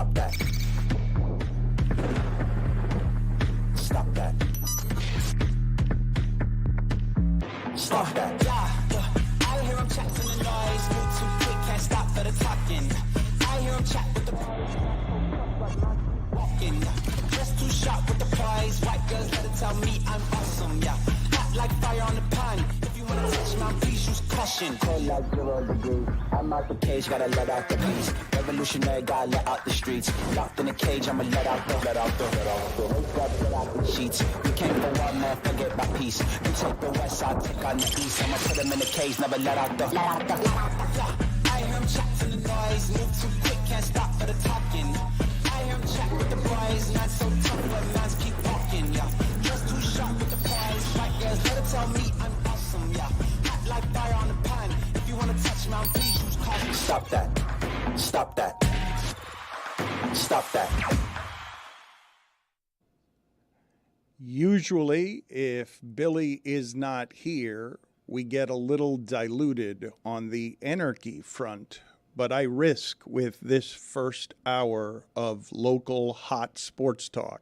Stop that. Stop that. Stop that. I hear him chat to the noise. Move too quick, can't stop for the talking. I hear him chat with the walking. Just too sharp with the prize. White girls let it tell me I'm awesome, yeah. Hot like fire on the pan. If you wanna touch my piece, use caution. Cold like 0 degrees. I'm out the cage, gotta let out the beast. Revolutionary, gotta let out the streets. Locked in a cage, I'ma let out the sheets. We came for one man, forget my peace. You take the west side, take on the east. I'ma put him in the cage, never let out the. I hear him chat to the noise. Move too quick, can't stop for the talking. I hear him chat with the boys. Not so tough, but mans keep walking, yeah. Just too sharp with the prize. White girls, let it tell me I'm awesome, yeah. Hot like fire on the pan. If you wanna touch my please use caution. Stop that. Stop that. Stop that. Usually, if Billy is not here, we get a little diluted on the anarchy front. But I risk with this first hour of local hot sports talk.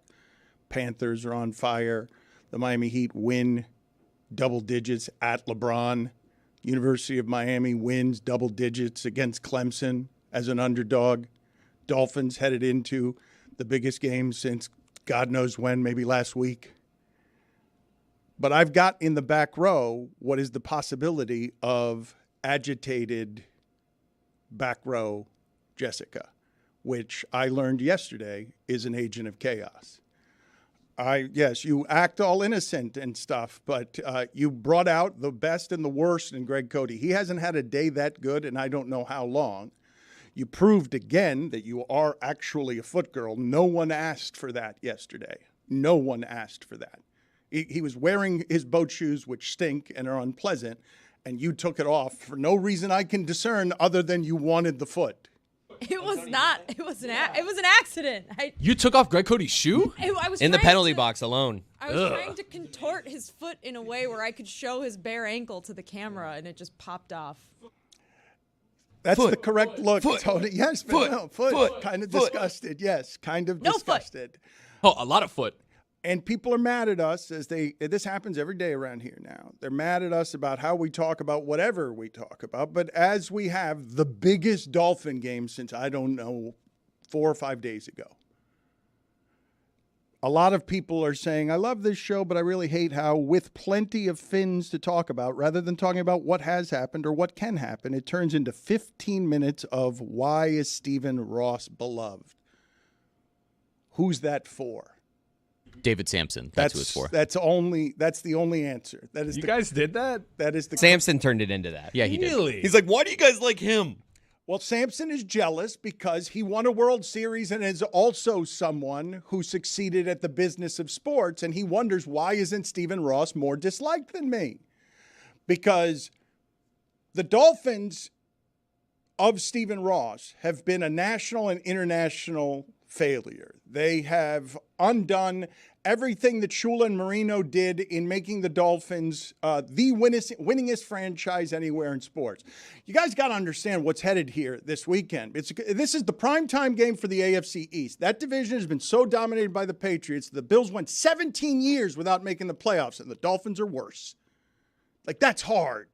Panthers are on fire. The Miami Heat win double digits at LeBron. University of Miami wins double digits against Clemson as an underdog. Dolphins headed into the biggest game since God knows when, maybe last week. But I've got in the back row what is the possibility of agitated back row Jessica, which I learned yesterday is an agent of chaos. Yes, you act all innocent and stuff, but you brought out the best and the worst in Greg Cote. He hasn't had a day that good, and I don't know how long. You proved again that you are actually a foot girl. No one asked for that yesterday. No one asked for that. He was wearing his boat shoes, which stink and are unpleasant, and you took it off for no reason I can discern other than you wanted the foot. It was not. It was an accident. You took off Greg Cote's shoe? I was in the penalty box alone. I was trying to contort his foot in a way where I could show his bare ankle to the camera, and it just popped off. That's foot, the correct look, foot, Tony. Yes, but no, foot. Kind of disgusted. Yes, kind of no disgusted. Foot. Oh, a lot of foot. And people are mad at us this happens every day around here now. They're mad at us about how we talk about whatever we talk about. But as we have the biggest Dolphin game since, I don't know, 4 or 5 days ago, a lot of people are saying, I love this show, but I really hate how with plenty of fins to talk about, rather than talking about what has happened or what can happen, it turns into 15 minutes of why is Stephen Ross beloved? Who's that for? David Sampson. That's who it's for. That's the only answer. That is you guys did that? That is the Sampson turned it into that. Yeah, he did. He's like, why do you guys like him? Well, Sampson is jealous because he won a World Series and is also someone who succeeded at the business of sports, and he wonders why isn't Stephen Ross more disliked than me? Because the Dolphins of Stephen Ross have been a national and international failure. They have undone everything that Shula and Marino did in making the Dolphins the winningest franchise anywhere in sports. You guys got to understand what's headed here this weekend. This is the primetime game for the AFC East. That division has been so dominated by the Patriots. The Bills went 17 years without making the playoffs, and the Dolphins are worse. Like, that's hard.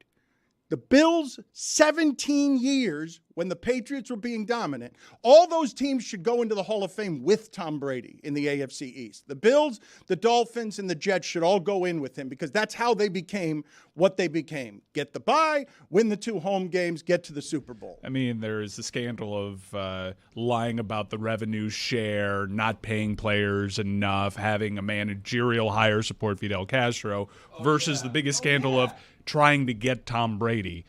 The Bills, 17 years when the Patriots were being dominant. All those teams should go into the Hall of Fame with Tom Brady in the AFC East. The Bills, the Dolphins, and the Jets should all go in with him because that's how they became what they became. Get the bye, win the 2 home games, get to the Super Bowl. I mean, there's the scandal of lying about the revenue share, not paying players enough, having a managerial hire support Fidel Castro versus the biggest scandal of trying to get Tom Brady.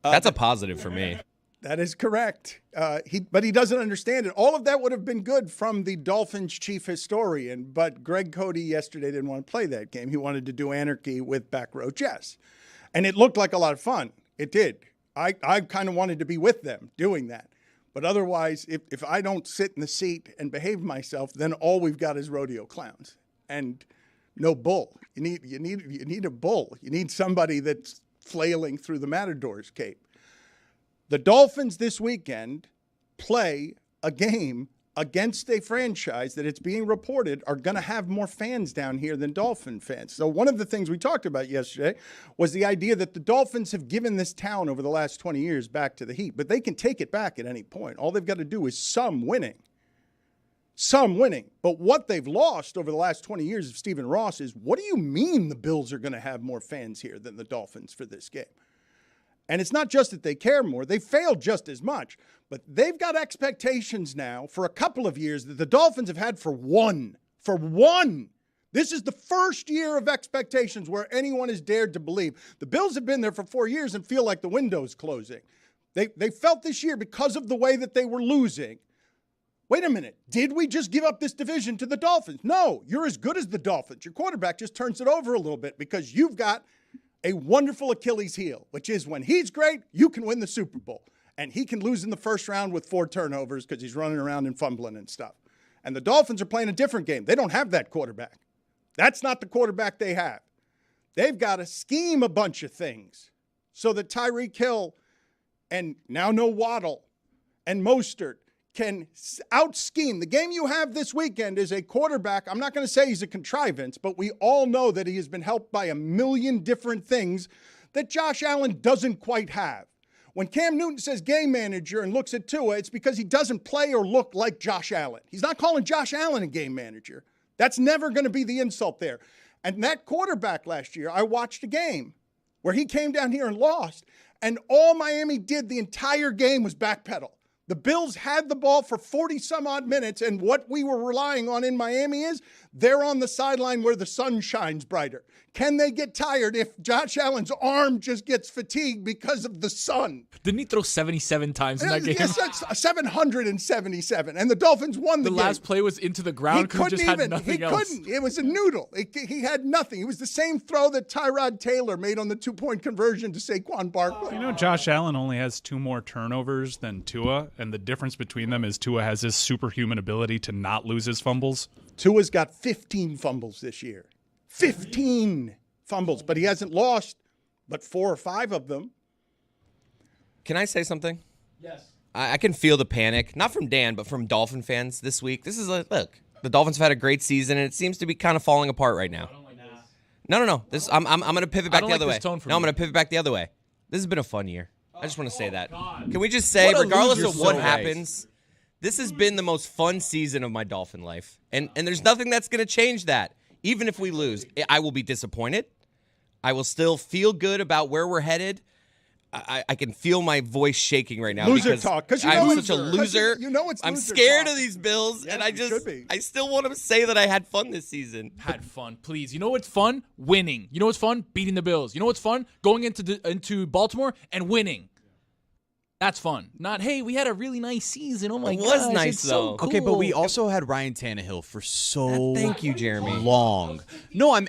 That's a positive for me. That is correct. But he doesn't understand it. All of that would have been good from the Dolphins chief historian, but Greg Cote yesterday didn't want to play that game. He wanted to do anarchy with back row chess. And it looked like a lot of fun. It did. I kind of wanted to be with them doing that. But otherwise, if I don't sit in the seat and behave myself, then all we've got is rodeo clowns. And no bull. You need a bull. You need somebody that's flailing through the Matador's cape. The Dolphins this weekend play a game against a franchise that it's being reported are going to have more fans down here than Dolphin fans. So one of the things we talked about yesterday was the idea that the Dolphins have given this town over the last 20 years back to the Heat, but they can take it back at any point. All they've got to do is some winning. But what they've lost over the last 20 years of Stephen Ross is, what do you mean the Bills are going to have more fans here than the Dolphins for this game? And it's not just that they care more. They failed just as much. But they've got expectations now for a couple of years that the Dolphins have had for one. For one. This is the first year of expectations where anyone has dared to believe. The Bills have been there for 4 years and feel like the window's closing. They felt this year because of the way that they were losing. Wait a minute. Did we just give up this division to the Dolphins? No, you're as good as the Dolphins. Your quarterback just turns it over a little bit because you've got a wonderful Achilles heel, which is when he's great, you can win the Super Bowl. And he can lose in the first round with 4 turnovers because he's running around and fumbling and stuff. And the Dolphins are playing a different game. They don't have that quarterback. That's not the quarterback they have. They've got to scheme a bunch of things so that Tyreek Hill and now no Waddle and Mostert can out-scheme. The game you have this weekend is a quarterback. I'm not going to say he's a contrivance, but we all know that he has been helped by a million different things that Josh Allen doesn't quite have. When Cam Newton says game manager and looks at Tua, it's because he doesn't play or look like Josh Allen. He's not calling Josh Allen a game manager. That's never going to be the insult there. And that quarterback last year, I watched a game where he came down here and lost, and all Miami did the entire game was backpedal. The Bills had the ball for 40-some-odd minutes, and what we were relying on in Miami is they're on the sideline where the sun shines brighter. Can they get tired if Josh Allen's arm just gets fatigued because of the sun? Didn't he throw 77 times in that game? Yes, 777, and the Dolphins won the game. The last play was into the ground because he just had nothing else. He couldn't. It was a noodle. He had nothing. It was the same throw that Tyrod Taylor made on the 2-point conversion to Saquon Barkley. You know, Josh Allen only has 2 more turnovers than Tua, and the difference between them is Tua has this superhuman ability to not lose his fumbles. Tua's got 15 fumbles this year. 15 fumbles, but he hasn't lost but 4 or 5 of them. Can I say something? Yes. I can feel the panic, not from Dan, but from Dolphin fans this week. This is look, the Dolphins have had a great season, and it seems to be kind of falling apart right now. No. I'm going to pivot back the other way. No, I'm going to pivot back the other way. This has been a fun year. I just want to say that. Can we just say, regardless of what happens, this has been the most fun season of my Dolphin life. And there's nothing that's going to change that. Even if we lose, I will be disappointed. I will still feel good about where we're headed. I can feel my voice shaking right now. Loser because talk, because I'm such a loser. You know it's I'm loser scared talk. of these Bills, Yes, and I you still want to say that I had fun this season. Had fun, please. You know what's fun? Winning. You know what's fun? Beating the Bills. You know what's fun? Going into Baltimore and winning. That's fun. Not, hey, we had a really nice season. Oh my god, It was nice, it's so though. cool. Okay, but we also had Ryan Tannehill for so Thank you, Jeremy. long. No, I'm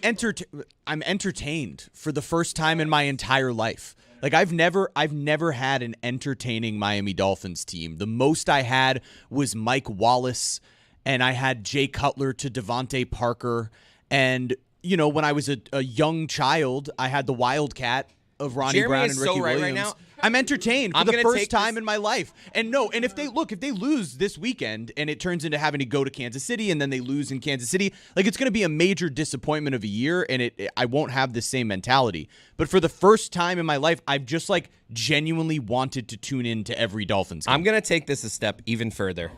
entertained for the first time in my entire life. Like I've never had an entertaining Miami Dolphins team. The most I had was Mike Wallace, and I had Jay Cutler to Devontae Parker, and you know when I was a young child, I had the Wildcat of Ronnie Jeremy Brown is and Ricky so right Williams. now. I'm entertained for I'm the gonna first take time this- in my life. And if they lose this weekend and it turns into having to go to Kansas City and then they lose in Kansas City, like it's going to be a major disappointment of a year, and I won't have the same mentality. But for the first time in my life, I've just like genuinely wanted to tune in to every Dolphins game. I'm going to take this a step even further.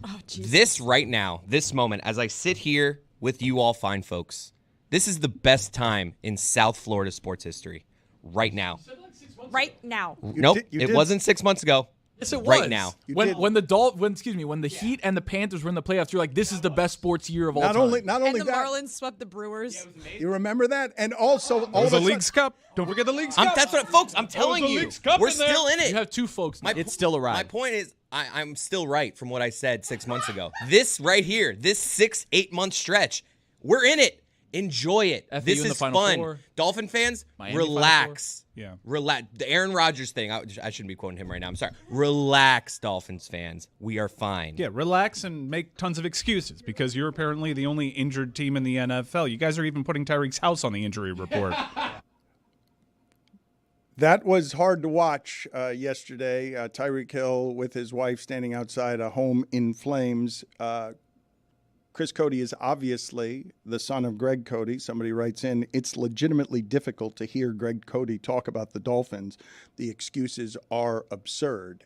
Oh, Jesus. This right now, this moment, as I sit here with you all fine folks, this is the best time in South Florida sports history. Right now. Right now. Nope, you it did. wasn't 6 months ago. Yes, it was. Right now. When the Heat and the Panthers were in the playoffs, you're like, this is the best sports year of all Not time. only And that. the Marlins swept the Brewers. You remember that? And also, all It was of the a League's sudden, Cup. Don't forget the League's Cup. That's what, folks, I'm telling the you. League's Cup We're in there. still in it. You have 2 folks now. It's still a ride. My point is, I'm still right from what I said 6 months ago. This right here, this 8 month stretch, we're in it. Enjoy it. FAU This in the is Final fun. Four. Dolphin fans, Miami Final relax. Yeah. Relax. The Aaron Rodgers thing, I shouldn't be quoting him right now. I'm sorry. Relax, Dolphins fans. We are fine. Yeah, relax and make tons of excuses because you're apparently the only injured team in the NFL. You guys are even putting Tyreek's house on the injury report. That was hard to watch yesterday. Tyreek Hill with his wife standing outside a home in flames. Chris Cote is obviously the son of Greg Cote. Somebody writes in, it's legitimately difficult to hear Greg Cote talk about the Dolphins. The excuses are absurd.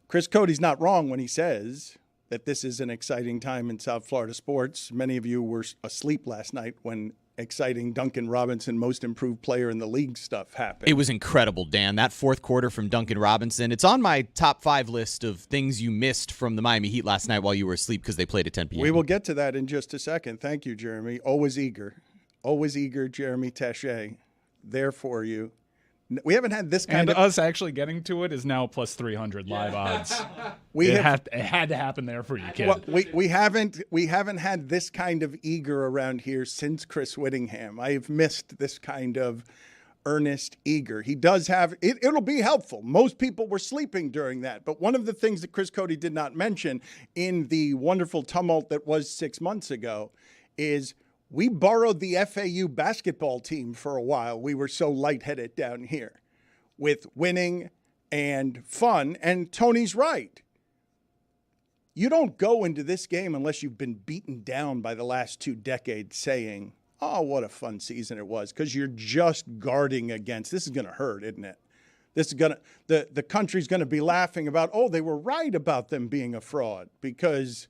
Chris Cote's not wrong when he says that this is an exciting time in South Florida sports. Many of you were asleep last night when exciting Duncan Robinson most improved player in the league stuff happened. It was incredible, Dan. That fourth quarter from Duncan Robinson, it's on my top 5 list of things you missed from the Miami Heat last night while you were asleep because they played at 10 p.m. We will get to that in just a second. Thank you, Jeremy. Always eager, Jeremy Tache, there for you. We haven't had this kind and of... us actually getting to it is now plus 300 live odds. It had to happen there for you, kid. Well, we haven't had this kind of eager around here since Chris Whittingham. I have missed this kind of earnest eager. He does have it. It'll be helpful. Most people were sleeping during that. But one of the things that Chris Cote did not mention in the wonderful tumult that was 6 months ago is we borrowed the FAU basketball team for a while. We were so lightheaded down here with winning and fun. And Tony's right. You don't go into this game unless you've been beaten down by the last 2 decades saying, oh, what a fun season it was, because you're just guarding against. This is going to hurt, isn't it? This is going to the country's going to be laughing about, oh, they were right about them being a fraud because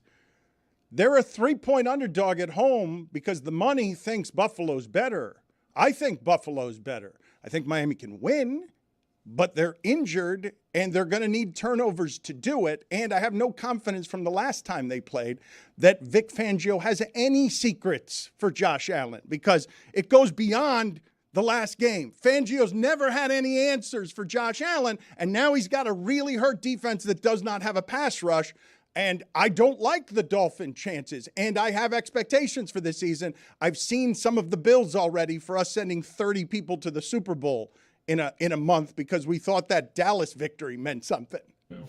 they're a 3-point underdog at home because the money thinks Buffalo's better. I think Buffalo's better. I think Miami can win, but they're injured and they're going to need turnovers to do it. And I have no confidence from the last time they played that Vic Fangio has any secrets for Josh Allen because it goes beyond the last game. Fangio's never had any answers for Josh Allen, and now he's got a really hurt defense that does not have a pass rush. And I don't like the Dolphin chances, and I have expectations for this season. I've seen some of the bills already for us sending 30 people to the Super Bowl in a month because we thought that Dallas victory meant something.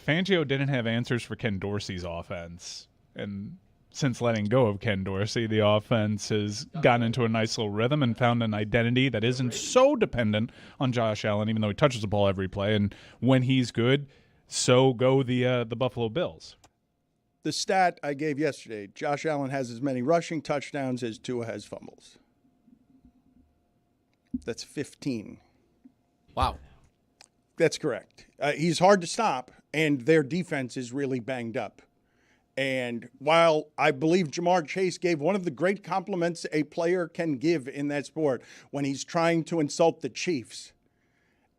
Fangio didn't have answers for Ken Dorsey's offense, and since letting go of Ken Dorsey, the offense has gotten into a nice little rhythm and found an identity that isn't so dependent on Josh Allen, even though he touches the ball every play. And when he's good, so go the Buffalo Bills. The stat I gave yesterday, Josh Allen has as many rushing touchdowns as Tua has fumbles. That's 15. Wow. That's correct. He's hard to stop, and their defense is really banged up. And while I believe Jamar Chase gave one of the great compliments a player can give in that sport when he's trying to insult the Chiefs,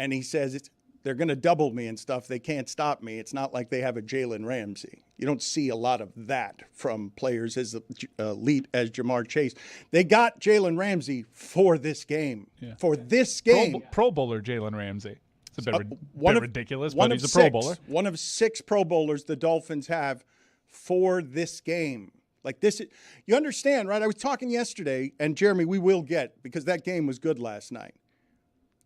and he says they're going to double me and stuff. They can't stop me. It's not like they have a Jalen Ramsey. You don't see a lot of that from players as elite as Jamar Chase. They got Jalen Ramsey for this game. Yeah. For this game. Pro Bowler Jalen Ramsey. It's a bit ridiculous, but he's a Pro Bowler. One of 6 Pro Bowlers the Dolphins have for this game. Like this, you understand, right? I was talking yesterday, and Jeremy, we will get, because that game was good last night.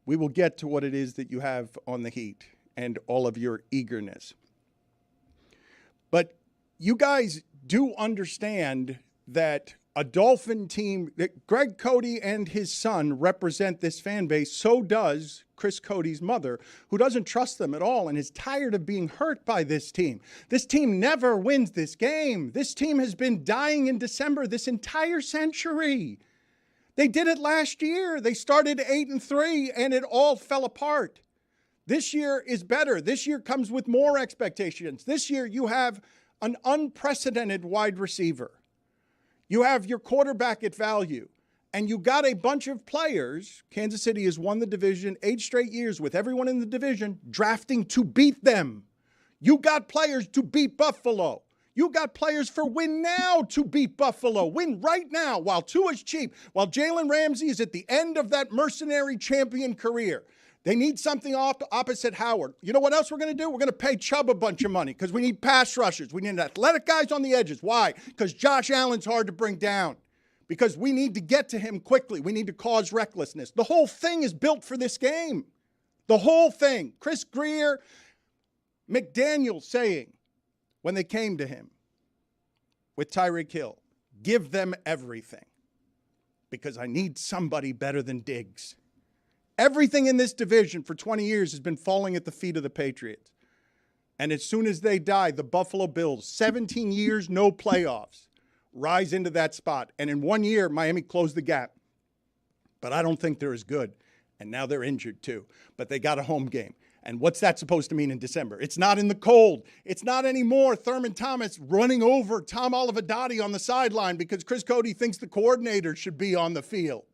We will get to what it is that you have on the Heat and all of your eagerness. But you guys do understand that a Dolphin team, that Greg Cote and his son represent this fan base. So does Chris Cote's mother, who doesn't trust them at all and is tired of being hurt by this team. This team never wins this game. This team has been dying in December this entire century. They did it last year. They started 8-3 and it all fell apart. This year is better. This year comes with more expectations. This year you have an unprecedented wide receiver. You have your quarterback at value. And you got a bunch of players. Kansas City has won the division 8 straight years with everyone in the division drafting to beat them. You got players to beat Buffalo. You got players for win now to beat Buffalo. Win right now while Tua's cheap, while Jalen Ramsey is at the end of that mercenary champion career. They need something opposite Howard. You know what else we're going to do? We're going to pay Chubb a bunch of money because we need pass rushers. We need athletic guys on the edges. Why? Because Josh Allen's hard to bring down. Because we need to get to him quickly. We need to cause recklessness. The whole thing is built for this game. The whole thing. Chris Greer, McDaniel saying when they came to him with Tyreek Hill, give them everything because I need somebody better than Diggs. Everything in this division for 20 years has been falling at the feet of the Patriots. And as soon as they die, the Buffalo Bills, 17 years, no playoffs, rise into that spot. And in 1 year, Miami closed the gap. But I don't think they're as good. And now they're injured too. But they got a home game. And what's that supposed to mean in December? It's not in the cold. It's not anymore Thurman Thomas running over Tom Olivadotti on the sideline because Chris Cote thinks the coordinator should be on the field.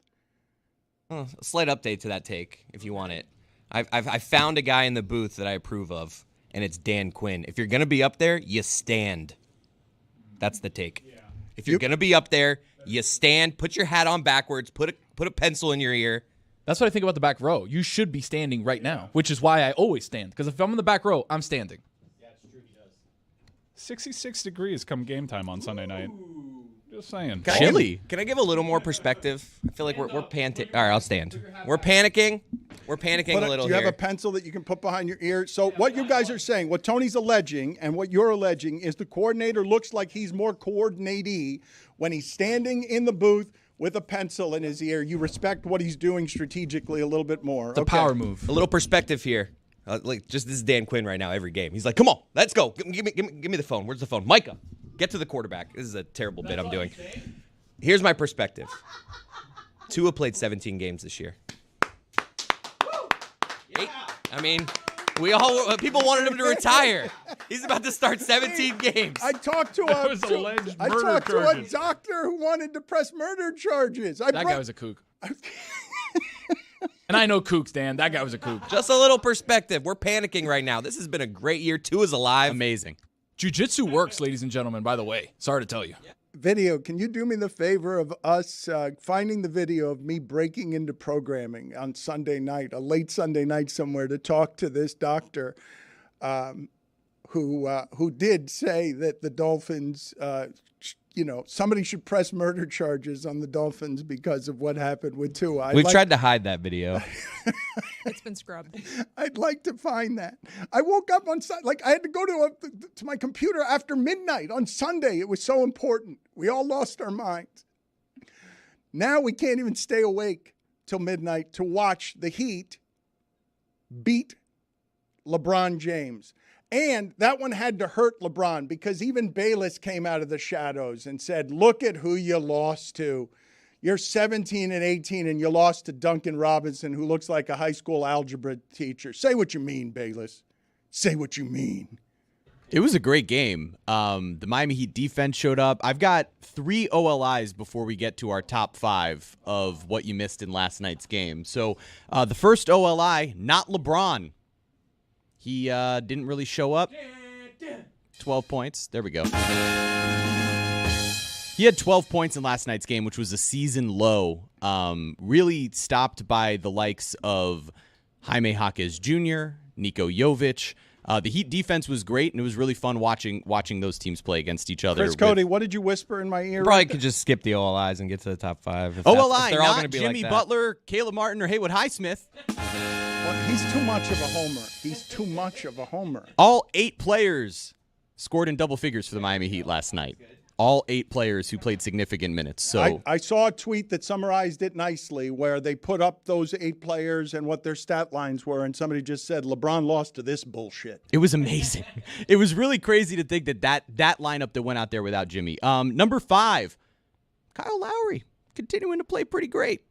A slight update to that take, if you want it. I found a guy in the booth that I approve of, and it's Dan Quinn. If you're going to be up there, you stand. That's the take. Yeah. If you're going to be up there, you stand, put your hat on backwards, put a pencil in your ear. That's what I think about the back row. You should be standing right now, which is why I always stand. Because if I'm in the back row, I'm standing. Yeah, it's true. He does. 66 degrees come game time on Sunday night. Just saying. Chilly. Can I give a little more perspective? I feel like we're panicking. All right, I'll stand. We're panicking. We're panicking a little here. Do you have here. a pencil that you can put behind your ear? So what you guys are saying, what Tony's alleging and what you're alleging is the coordinator looks like he's more coordinatey when he's standing in the booth with a pencil in his ear. You respect what he's doing strategically a little bit more. It's a power move. A little perspective here. Just this is Dan Quinn right now every game. He's like, come on, let's go. Give me the phone. Where's the phone? Micah, get to the quarterback. This is a terrible bit I'm doing. Here's my perspective. Tua played 17 games this year. I mean, people wanted him to retire. He's about to start 17 games. I talked to a doctor who wanted to press murder charges. That guy was a kook. And I know kooks, Dan. That guy was a kook. Just a little perspective. We're panicking right now. This has been a great year. Tua's alive. Amazing. Jiu-jitsu works, ladies and gentlemen, by the way. Sorry to tell you. Video, can you do me the favor of us finding the video of me breaking into programming on Sunday night, a late Sunday night somewhere, to talk to this doctor who did say that the Dolphins, somebody should press murder charges on the Dolphins because of what happened with Tua. We've tried to hide that video. It's been scrubbed. I'd like to find that. I woke up on Sunday, I had to go to my computer after midnight on Sunday. It was so important. We all lost our minds. Now we can't even stay awake till midnight to watch the Heat beat LeBron James. And that one had to hurt LeBron because even Bayless came out of the shadows and said, look at who you lost to. You're 17 and 18 and you lost to Duncan Robinson, who looks like a high school algebra teacher. Say what you mean, Bayless. Say what you mean. It was a great game. The Miami Heat defense showed up. I've got 3 OLIs before we get to our top 5 of what you missed in last night's game. So the first OLI, not LeBron. He didn't really show up. 12 points. There we go. He had 12 points in last night's game, which was a season low. Really stopped by the likes of Jaime Jaquez Jr., Niko Jovic. The Heat defense was great, and it was really fun watching those teams play against each other. Chris Cote, what did you whisper in my ear? Probably could just skip the OLIs and get to the top 5. OLI, not Jimmy Butler, Caleb Martin, or Haywood Highsmith. Well, he's too much of a homer. He's too much of a homer. All 8 players scored in double figures for the Miami Heat last night. All 8 players who played significant minutes. So I saw a tweet that summarized it nicely where they put up those 8 players and what their stat lines were, and somebody just said, LeBron lost to this bullshit. It was amazing. It was really crazy to think that lineup that went out there without Jimmy. Number 5, Kyle Lowry, continuing to play pretty great.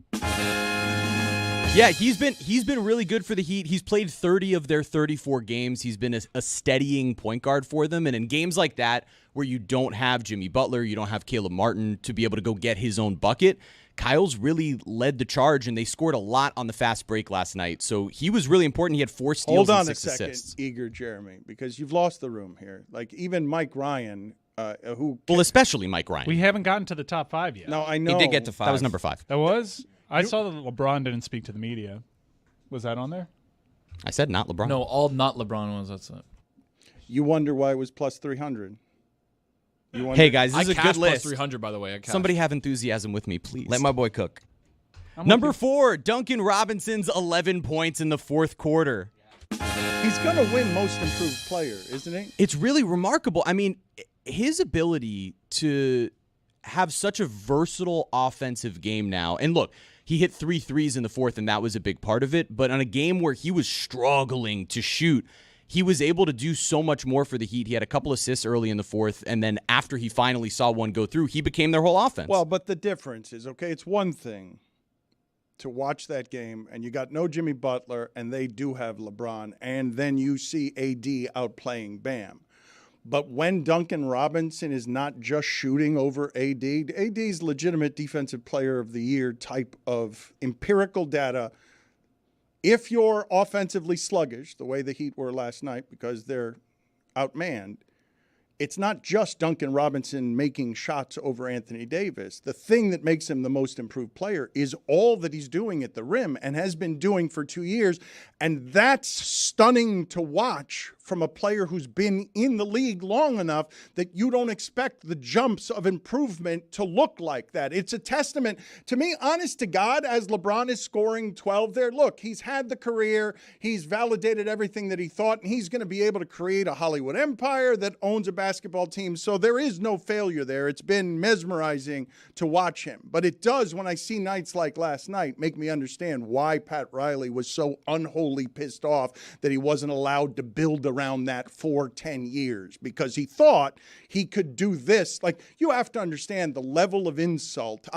Yeah, he's been really good for the Heat. He's played 30 of their 34 games. He's been a steadying point guard for them. And in games like that where you don't have Jimmy Butler, you don't have Caleb Martin to be able to go get his own bucket, Kyle's really led the charge, and they scored a lot on the fast break last night. So he was really important. He had 4 steals and 6 assists. Hold on a second, eager Jeremy, because you've lost the room here. Like even Mike Ryan, especially Mike Ryan. We haven't gotten to the top 5 yet. No, I know. He did get to 5. That was number 5. That was? I saw that LeBron didn't speak to the media. Was that on there? I said not LeBron. No, all not LeBron ones. That's it. You wonder why it was plus 300. Hey, guys, this is a good list. Plus 300, by the way. Somebody have enthusiasm with me, please. Let my boy cook. Number 4, Duncan Robinson's 11 points in the 4th quarter. He's going to win most improved player, isn't he? It's really remarkable. I mean, his ability to have such a versatile offensive game now. And look, He hit 3 threes in the fourth, and that was a big part of it. But on a game where he was struggling to shoot, he was able to do so much more for the Heat. He had a couple assists early in the fourth, and then after he finally saw one go through, he became their whole offense. Well, but the difference is, okay, it's one thing to watch that game, and you got no Jimmy Butler, and they do have LeBron, and then you see AD outplaying Bam. But when Duncan Robinson is not just shooting over AD's legitimate defensive player of the year type of empirical data. If you're offensively sluggish, the way the Heat were last night because they're outmanned, it's not just Duncan Robinson making shots over Anthony Davis. The thing that makes him the most improved player is all that he's doing at the rim and has been doing for 2 years. And that's stunning to watch from a player who's been in the league long enough that you don't expect the jumps of improvement to look like that. It's a testament to me, honest to God, as LeBron is scoring 12 there. Look, he's had the career. He's validated everything that he thought, and he's going to be able to create a Hollywood empire that owns a basketball team. So there is no failure there. It's been mesmerizing to watch him. But it does, when I see nights like last night, make me understand why Pat Riley was so unholy pissed off that he wasn't allowed to build around that for 10 years because he thought he could do this. Like, you have to understand the level of insult.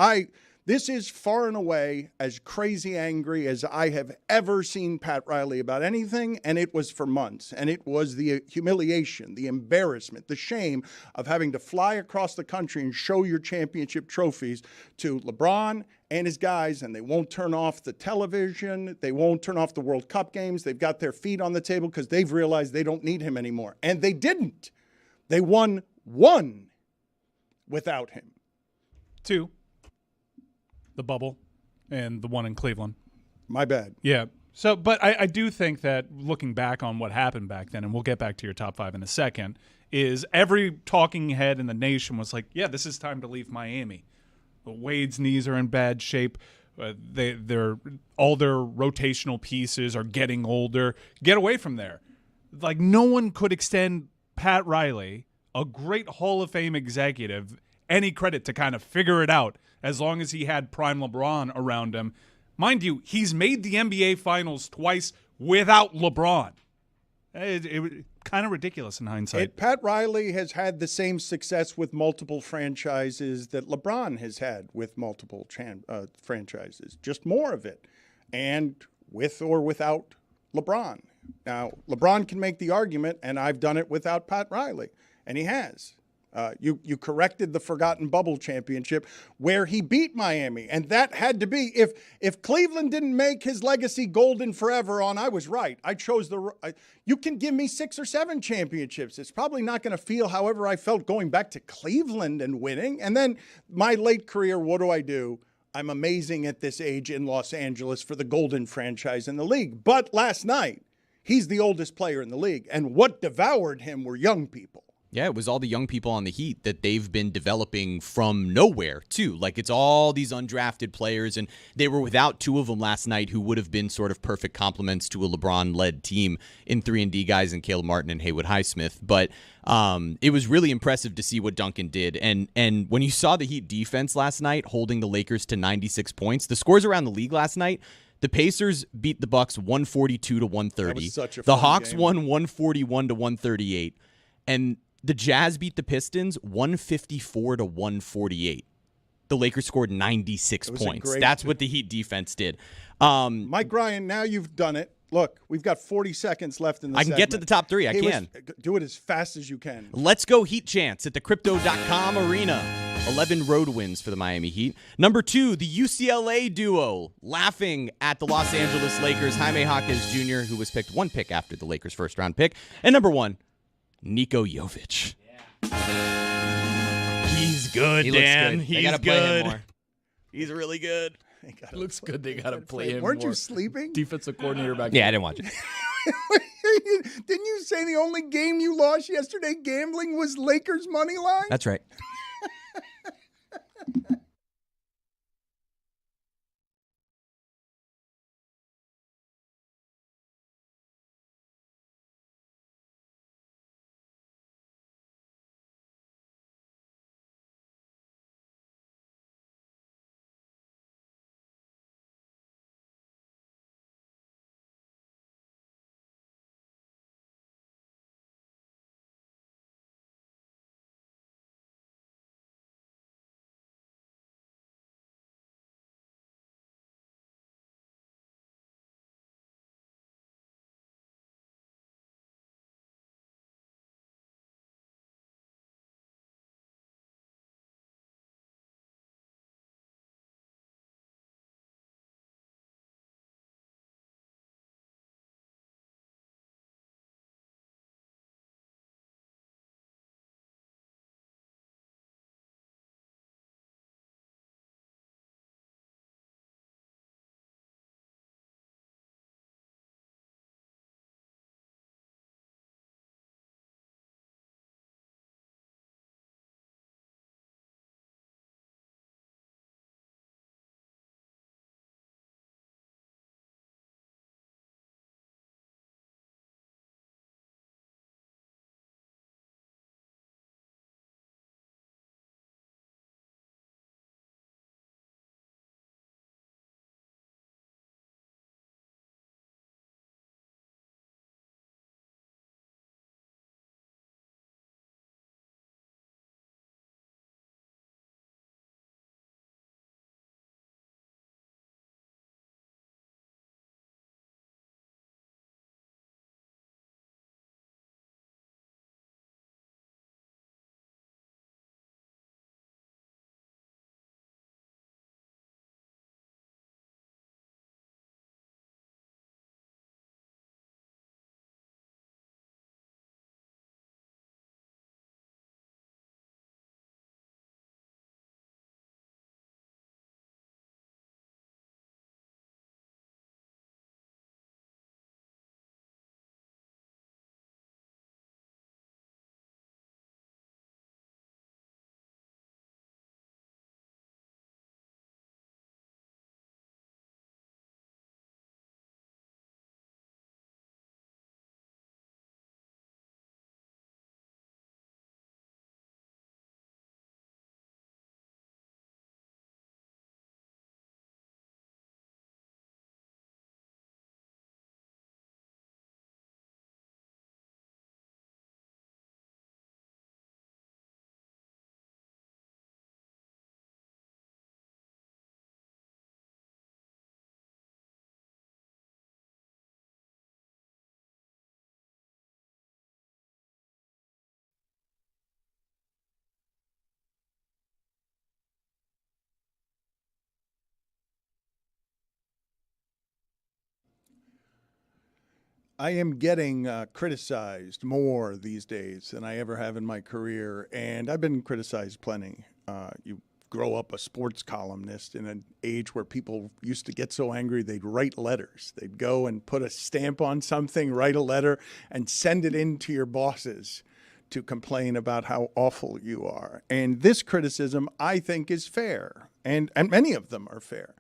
This is far and away as crazy angry as I have ever seen Pat Riley about anything, and it was for months. And it was the humiliation, the embarrassment, the shame of having to fly across the country and show your championship trophies to LeBron and his guys, and they won't turn off the television. They won't turn off the World Cup games. They've got their feet on the table because they've realized they don't need him anymore. And they didn't. They won one without him. 2. The bubble and the one in Cleveland. My bad. Yeah. So, but I do think that looking back on what happened back then, and we'll get back to your top 5 in a second, is every talking head in the nation was like, yeah, this is time to leave Miami. Wade's knees are in bad shape. They're all their rotational pieces are getting older. Get away from there. Like, no one could extend Pat Riley, a great Hall of Fame executive, any credit to kind of figure it out as long as he had prime LeBron around him. Mind you, he's made the NBA Finals twice without LeBron. It was kind of ridiculous in hindsight. Pat Riley has had the same success with multiple franchises that LeBron has had with multiple franchises, just more of it, and with or without LeBron. Now, LeBron can make the argument, and I've done it without Pat Riley, and he has. You corrected the forgotten bubble championship where he beat Miami, and that had to be if Cleveland didn't make his legacy golden forever on. I was right. I chose you can give me 6 or 7 championships. It's probably not going to feel however I felt going back to Cleveland and winning. And then my late career, what do? I'm amazing at this age in Los Angeles for the golden franchise in the league. But last night, he's the oldest player in the league, and what devoured him were young people. Yeah, it was all the young people on the Heat that they've been developing from nowhere, too. Like, it's all these undrafted players, and they were without 2 of them last night who would have been sort of perfect complements to a LeBron-led team in 3-and-D guys and Caleb Martin and Haywood Highsmith. But it was really impressive to see what Duncan did. And when you saw the Heat defense last night holding the Lakers to 96 points, the scores around the league last night, the Pacers beat the Bucks 142 to 130. That was such a the fun Hawks game. won 141 to 138. And the Jazz beat the Pistons 154 to 148. The Lakers scored 96 points. That's what the Heat defense did. Mike Ryan, now you've done it. Look, we've got 40 seconds left in the I can get to the top 3. I can. Do it as fast as you can. Let's go Heat chants at the Crypto.com Arena. 11 road wins for the Miami Heat. Number 2, the UCLA duo laughing at the Los Angeles Lakers. Jaime Jaquez Jr., who was picked 1 pick after the Lakers' first-round pick. And number 1, Niko Jovic. Yeah. He's good, Dan. He's they gotta play him more. He's really good. Looks good. They got to play him Weren't more. you sleeping? Defensive coordinator back Yeah, I didn't watch it. Didn't you say the only game you lost yesterday gambling was Lakers money line? That's right. I am getting criticized more these days than I ever have in my career, and I've been criticized plenty. You grow up a sports columnist in an age where people used to get so angry they'd write letters. They'd go and put a stamp on something, write a letter, and send it in to your bosses to complain about how awful you are. And this criticism, I think, is fair, and many of them are fair.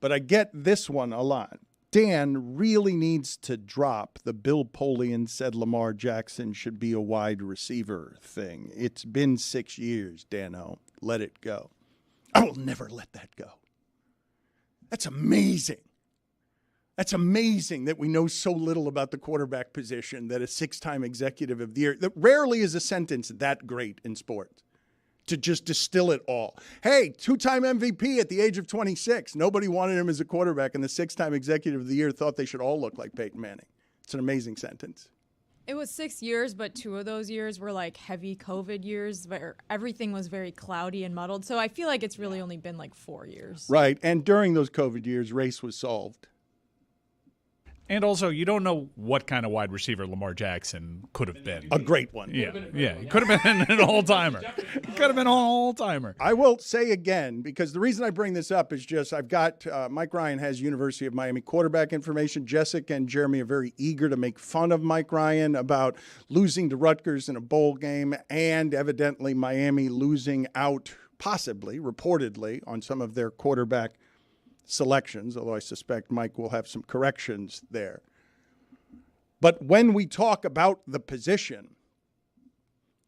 But I get this one a lot. Dan really needs to drop the Bill Polian said Lamar Jackson should be a wide receiver thing. It's been 6 years, Dano. Let it go. I will never let that go. That's amazing. That's amazing that we know so little about the quarterback position that a 6-time executive of the year, that rarely is a sentence that great in sports, to just distill it all. Hey, 2-time MVP at the age of 26. Nobody wanted him as a quarterback, and the 6-time executive of the year thought they should all look like Peyton Manning. It's an amazing sentence. It was 6 years, but 2 of those years were like heavy COVID years where everything was very cloudy and muddled. So I feel like it's really only been like 4 years. Right, and during those COVID years, race was solved. And also, you don't know what kind of wide receiver Lamar Jackson could have been. A great one. Yeah, he could have been an all-timer. Could have been an all-timer. I will say again, because the reason I bring this up is just I've got Mike Ryan has University of Miami quarterback information. Jessica and Jeremy are very eager to make fun of Mike Ryan about losing to Rutgers in a bowl game and evidently Miami losing out, possibly, reportedly, on some of their quarterback selections, although I suspect Mike will have some corrections there. But when we talk about the position,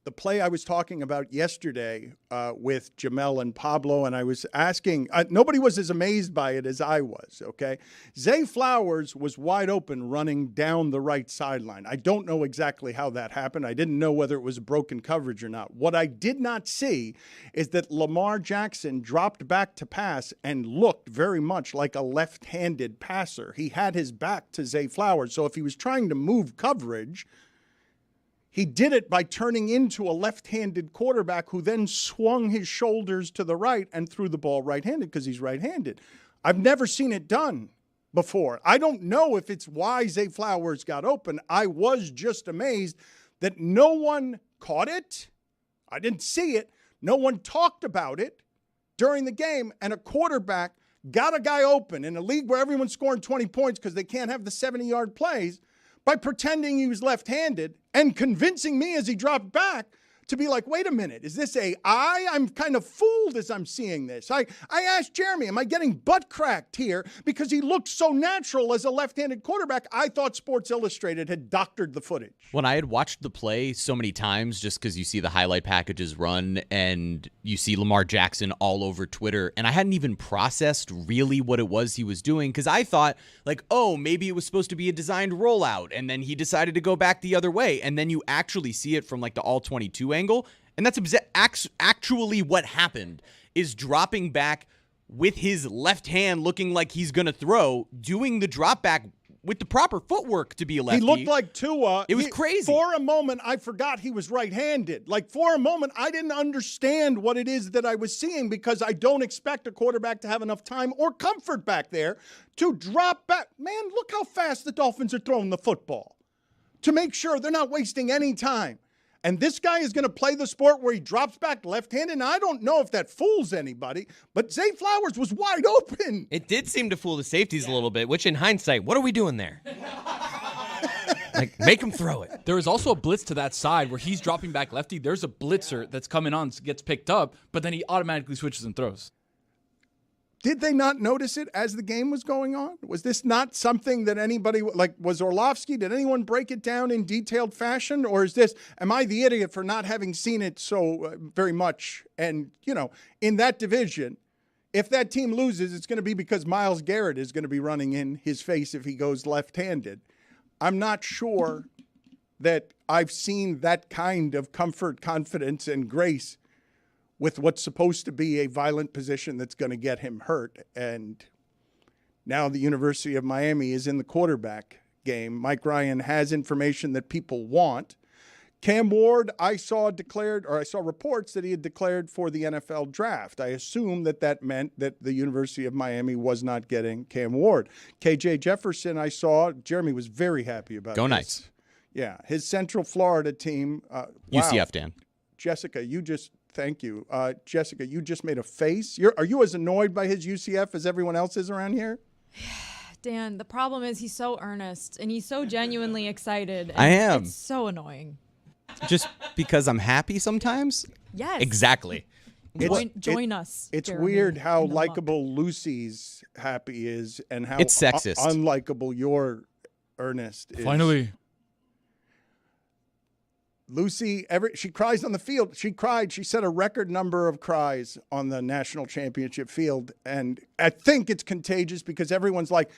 the play I was talking about yesterday with Jamel and Pablo, and I was asking, nobody was as amazed by it as I was, okay? Zay Flowers was wide open running down the right sideline. I don't know exactly how that happened. I didn't know whether it was broken coverage or not. What I did not see is that Lamar Jackson dropped back to pass and looked very much like a left-handed passer. He had his back to Zay Flowers, so if he was trying to move coverage, he did it by turning into a left-handed quarterback who then swung his shoulders to the right and threw the ball right-handed because he's right-handed. I've never seen it done before. I don't know if it's why Zay Flowers got open. I was just amazed that no one caught it. I didn't see it. No one talked about it during the game, and a quarterback got a guy open in a league where everyone's scoring 20 points because they can't have the 70-yard plays by pretending he was left-handed and convincing me as he dropped back to be like, wait a minute, is this AI? I'm kind of fooled as I'm seeing this. I asked Jeremy, am I getting butt cracked here? Because he looked so natural as a left-handed quarterback, I thought Sports Illustrated had doctored the footage. When I had watched the play so many times, just because you see the highlight packages run and you see Lamar Jackson all over Twitter, and I hadn't even processed really what it was he was doing, because I thought, like, oh, maybe it was supposed to be a designed rollout, and then he decided to go back the other way, and then you actually see it from, like, the all-22 angle, and that's actually what happened, is dropping back with his left hand looking like he's going to throw, doing the drop back with the proper footwork to be a lefty. He looked like Tua. It was crazy. For a moment, I forgot he was right-handed. Like, for a moment, I didn't understand what it is that I was seeing because I don't expect a quarterback to have enough time or comfort back there to drop back. Man, look how fast the Dolphins are throwing the football to make sure they're not wasting any time. And this guy is going to play the sport where he drops back left-handed. And I don't know if that fools anybody, but Zay Flowers was wide open. It did seem to fool the safeties a little bit, which in hindsight, what are we doing there? Like, make him throw it. There is also a blitz to that side where he's dropping back lefty. There's a blitzer that's coming on, gets picked up, but then he automatically switches and throws. Did they not notice it as the game was going on? Was this not something that anybody, like, was Orlovsky, did anyone break it down in detailed fashion? Or is this, am I the idiot for not having seen it so very much? And, you know, in that division, if that team loses, it's going to be because Myles Garrett is going to be running in his face if he goes left-handed. I'm not sure that I've seen that kind of comfort, confidence, and grace with what's supposed to be a violent position that's going to get him hurt. And now the University of Miami is in the quarterback game. Mike Ryan has information that people want. Cam Ward, I saw reports that he had declared for the NFL draft. I assume that meant that the University of Miami was not getting Cam Ward. KJ Jefferson, I saw, Jeremy was very happy about Go this. Knights. Yeah, his Central Florida team. UCF, wow. Dan. Jessica, thank you. Jessica, you just made a face. Are you as annoyed by his UCF as everyone else is around here? Dan, the problem is he's so earnest and he's so genuinely excited. And I am. It's so annoying. Just because I'm happy sometimes? Yes. Exactly. Join us. It's Jeremy, weird how in the likable Lucy's happy is and how It's sexist. unlikable your earnest is. Finally. Lucy, she cries on the field. She cried. She set a record number of cries on the national championship field. And I think it's contagious because everyone's like,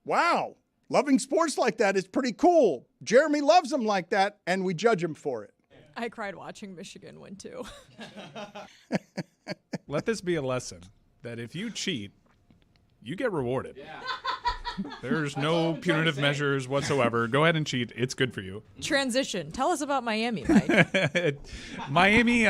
wow, loving sports like that is pretty cool. Jeremy loves them like that, and we judge him for it. I cried watching Michigan win, too. Let this be a lesson that if you cheat, you get rewarded. Yeah. There's no punitive measures whatsoever. Go ahead and cheat. It's good for you. Transition. Tell us about Miami, Mike. Miami,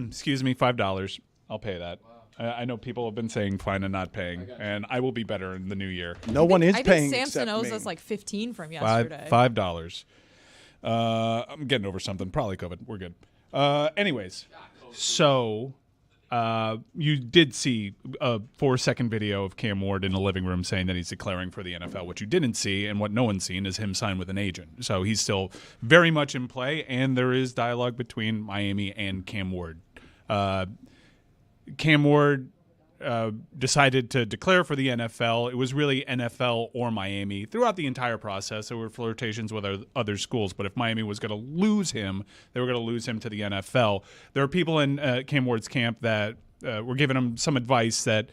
excuse me, $5. I'll pay that. I know people have been saying fine and not paying, and I will be better in the new year. No one is I paying. think Samson except owes me. us like 15 from yesterday. $5. I'm getting over something. Probably COVID. We're good. Anyways, so you did see a 4-second video of Cam Ward in a living room saying that he's declaring for the NFL. What you didn't see and what no one's seen is him sign with an agent. So he's still very much in play, and there is dialogue between Miami and Cam Ward. Cam Ward decided to declare for the NFL. It was really NFL or Miami. Throughout the entire process, there were flirtations with other schools, but if Miami was going to lose him, they were going to lose him to the NFL. There are people in Cam Ward's camp that were giving him some advice that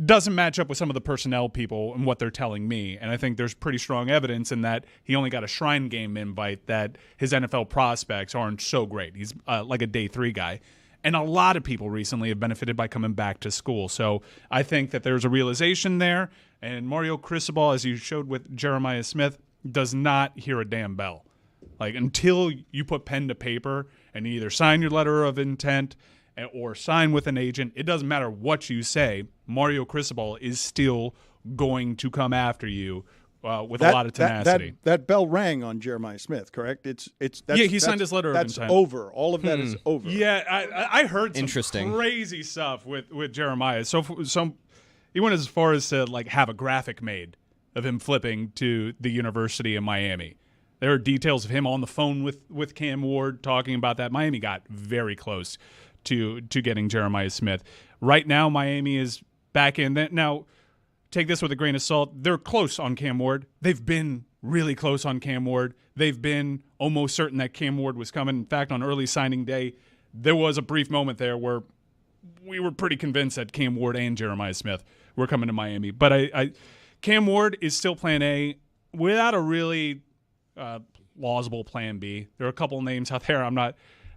doesn't match up with some of the personnel people and what they're telling me, and I think there's pretty strong evidence in that he only got a Shrine Game invite, that his NFL prospects aren't so great. He's like a day 3 guy. And a lot of people recently have benefited by coming back to school. So I think that there's a realization there. And Mario Cristobal, as you showed with Jeremiah Smith, does not hear a damn bell. Like, until you put pen to paper and either sign your letter of intent or sign with an agent, it doesn't matter what you say. Mario Cristobal is still going to come after you with a lot of tenacity. That bell rang on Jeremiah Smith, correct? He signed his letter of intent. That's over. All of that is over. Yeah, I heard some crazy stuff with Jeremiah. So he went as far as to have a graphic made of him flipping to the University of Miami. There are details of him on the phone with Cam Ward talking about that. Miami got very close to getting Jeremiah Smith. Right now, Miami is back in. Now, take this with a grain of salt. They're close on Cam Ward. They've been really close on Cam Ward. They've been almost certain that Cam Ward was coming. In fact, on early signing day, there was a brief moment there where we were pretty convinced that Cam Ward and Jeremiah Smith were coming to Miami. But Cam Ward is still plan A without a really plausible plan B. There are a couple names out there.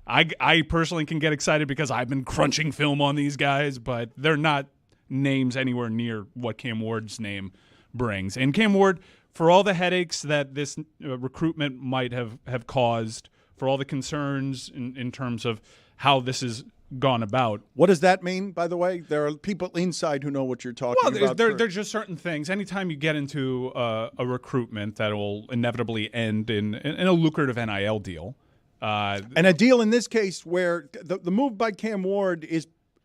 I personally can get excited because I've been crunching film on these guys, but they're not names anywhere near what Cam Ward's name brings. And Cam Ward, for all the headaches that this recruitment might have caused, for all the concerns in terms of how this has gone about. What does that mean, by the way? There are people inside who know what you're talking about. There's just certain things. Anytime you get into a recruitment that will inevitably end in a lucrative NIL deal. And a deal in this case where the move by Cam Ward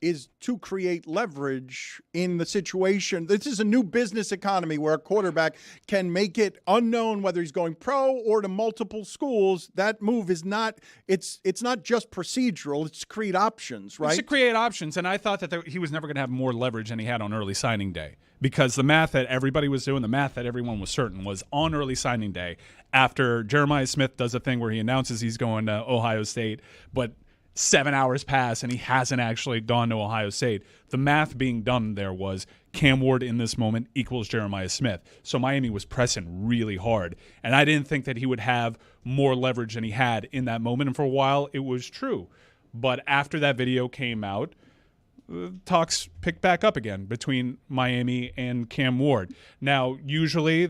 is to create leverage in the situation. This is a new business economy where a quarterback can make it unknown whether he's going pro or to multiple schools. That move is not it's not just procedural, it's to create options, right? It's to create options, and I thought that he was never going to have more leverage than he had on early signing day, because the math that everybody was doing, the math that everyone was certain was on early signing day, after Jeremiah Smith does a thing where he announces he's going to Ohio State, but 7 hours pass and he hasn't actually gone to Ohio State. The math being done there was Cam Ward in this moment equals Jeremiah Smith. So Miami was pressing really hard. And I didn't think that he would have more leverage than he had in that moment. And for a while, it was true. But after that video came out, talks picked back up again between Miami and Cam Ward. Now, usually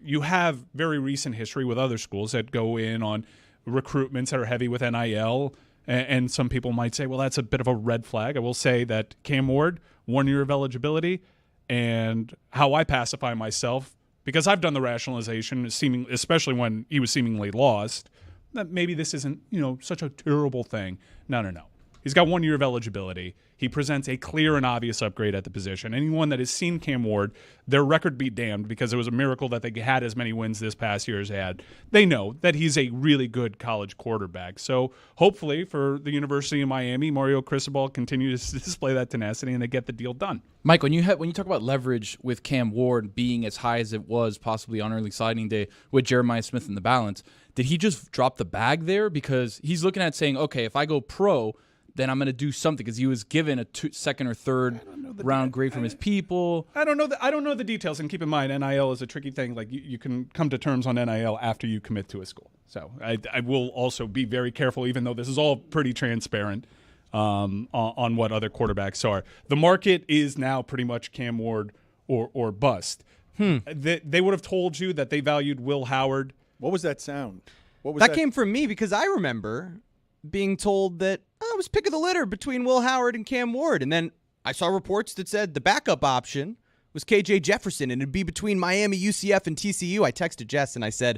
you have very recent history with other schools that go in on recruitments that are heavy with NIL. And some people might say, well, that's a bit of a red flag. I will say that Cam Ward, 1 year of eligibility, and how I pacify myself, because I've done the rationalization, especially when he was seemingly lost, that maybe this isn't, such a terrible thing. No. He's got 1 year of eligibility. He presents a clear and obvious upgrade at the position. Anyone that has seen Cam Ward, their record be damned, because it was a miracle that they had as many wins this past year as they had. They know that he's a really good college quarterback. So hopefully for the University of Miami, Mario Cristobal continues to display that tenacity and they get the deal done. Mike, when you talk about leverage with Cam Ward being as high as it was possibly on early signing day with Jeremiah Smith in the balance, did he just drop the bag there? Because he's looking at saying, okay, if I go pro, then I'm going to do something, because he was given a second or third round grade from his people. I don't know the details, and keep in mind, NIL is a tricky thing. Like you can come to terms on NIL after you commit to a school. So I will also be very careful, even though this is all pretty transparent on what other quarterbacks are. The market is now pretty much Cam Ward or bust. They would have told you that they valued Will Howard. What was that sound? What was that came from me, because I remember being told that I was pick of the litter between Will Howard and Cam Ward. And then I saw reports that said the backup option was KJ Jefferson, and it'd be between Miami, UCF, and TCU. I texted Jess and I said,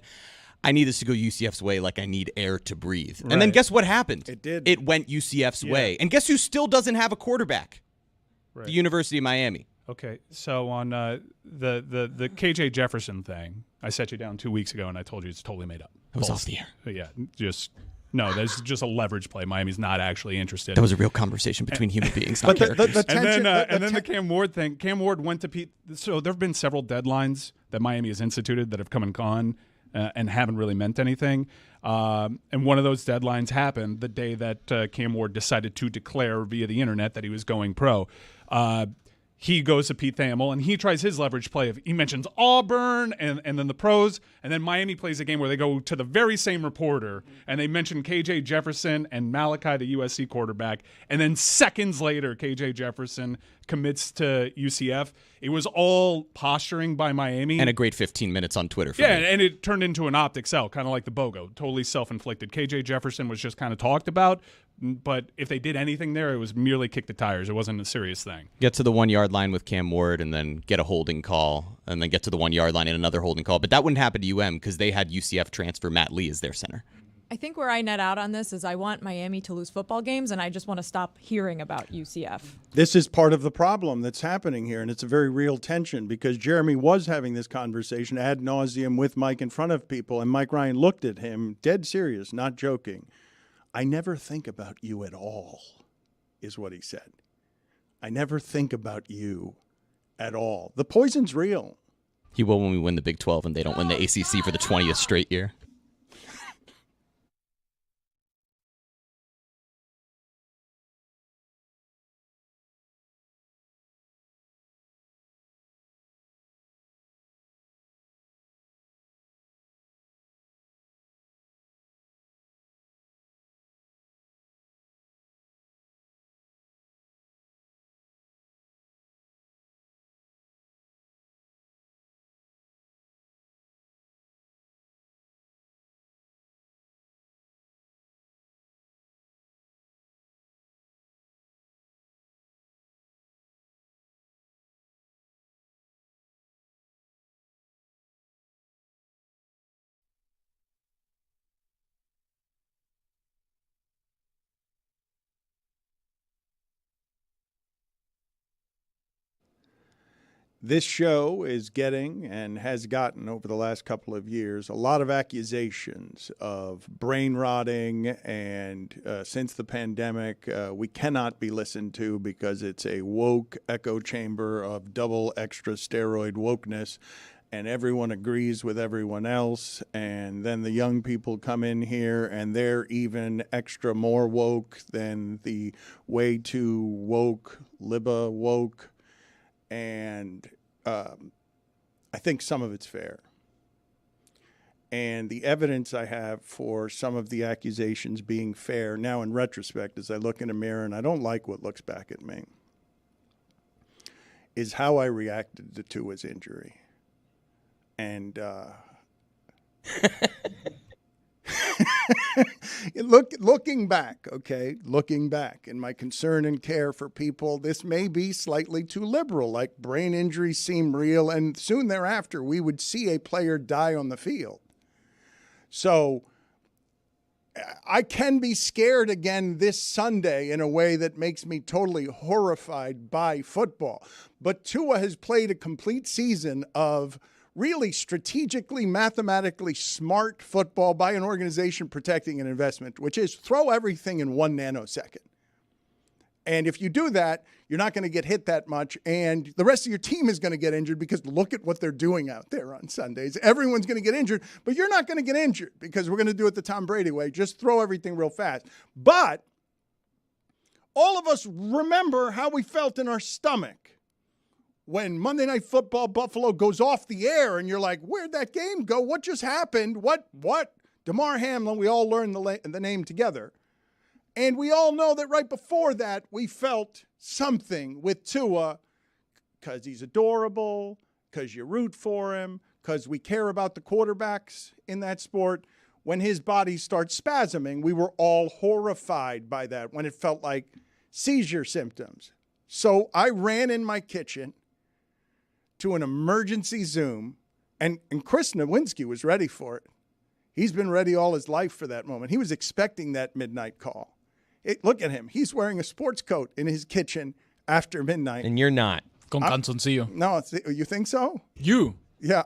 I need this to go UCF's way like I need air to breathe. Right. And then guess what happened? It did. It went UCF's way. And guess who still doesn't have a quarterback? Right. The University of Miami. Okay, so on the KJ Jefferson thing, I set you down 2 weeks ago, and I told you it's totally made up. It was off the air. Yeah, no, that's just a leverage play. Miami's not actually interested. That was a real conversation between human beings, not characters. And then the Cam Ward thing. Cam Ward went to Pete. So there have been several deadlines that Miami has instituted that have come and gone and haven't really meant anything. And one of those deadlines happened the day that Cam Ward decided to declare via the internet that he was going pro. He goes to Pete Thamel, and he tries his leverage play. He mentions Auburn and then the pros, and then Miami plays a game where they go to the very same reporter, and they mention KJ Jefferson and Malachi, the USC quarterback, and then seconds later, KJ Jefferson commits to UCF. It was all posturing by Miami. And a great 15 minutes on Twitter for me. And it turned into an optic sell, kind of like the BOGO, totally self-inflicted. KJ Jefferson was just kind of talked about, but if they did anything there, it was merely kick the tires. It wasn't a serious thing. Get to the 1 yard line with Cam Ward and then get a holding call, and then get to the 1 yard line and another holding call. But that wouldn't happen to UM because they had UCF transfer Matt Lee as their center. I think where I net out on this is I want Miami to lose football games, and I just want to stop hearing about UCF. This is part of the problem that's happening here, and it's a very real tension, because Jeremy was having this conversation ad nauseum with Mike in front of people, and Mike Ryan looked at him dead serious, not joking. I never think about you at all, is what he said. I never think about you at all. The poison's real. He will when we win the Big 12 and they don't win the ACC for the 20th straight year. This show is getting and has gotten over the last couple of years a lot of accusations of brain rotting, and since the pandemic, we cannot be listened to because it's a woke echo chamber of double extra steroid wokeness, and everyone agrees with everyone else, and then the young people come in here and they're even extra more woke than the way too woke, liba woke. And I think some of it's fair. And the evidence I have for some of the accusations being fair now in retrospect, as I look in a mirror and I don't like what looks back at me, is how I reacted to Tua's injury. And looking back, in my concern and care for people, this may be slightly too liberal, like brain injuries seem real, and soon thereafter we would see a player die on the field. So I can be scared again this Sunday in a way that makes me totally horrified by football. But Tua has played a complete season of really strategically, mathematically smart football by an organization protecting an investment, which is throw everything in 1 nanosecond. And if you do that, you're not going to get hit that much, and the rest of your team is going to get injured because look at what they're doing out there on Sundays. Everyone's going to get injured, but you're not going to get injured because we're going to do it the Tom Brady way. Just throw everything real fast. But all of us remember how we felt in our stomach when Monday Night Football Buffalo goes off the air, and you're like, where'd that game go? What just happened? What? Damar Hamlin, we all learned the name together. And we all know that right before that, we felt something with Tua because he's adorable, because you root for him, because we care about the quarterbacks in that sport. When his body starts spasming, we were all horrified by that when it felt like seizure symptoms. So I ran in my kitchen to an emergency Zoom, and Chris Nowinski was ready for it. He's been ready all his life for that moment. He was expecting that midnight call. Look at him. He's wearing a sports coat in his kitchen after midnight. And you're not. Con calzoncillo. No, you think so? You. Yeah,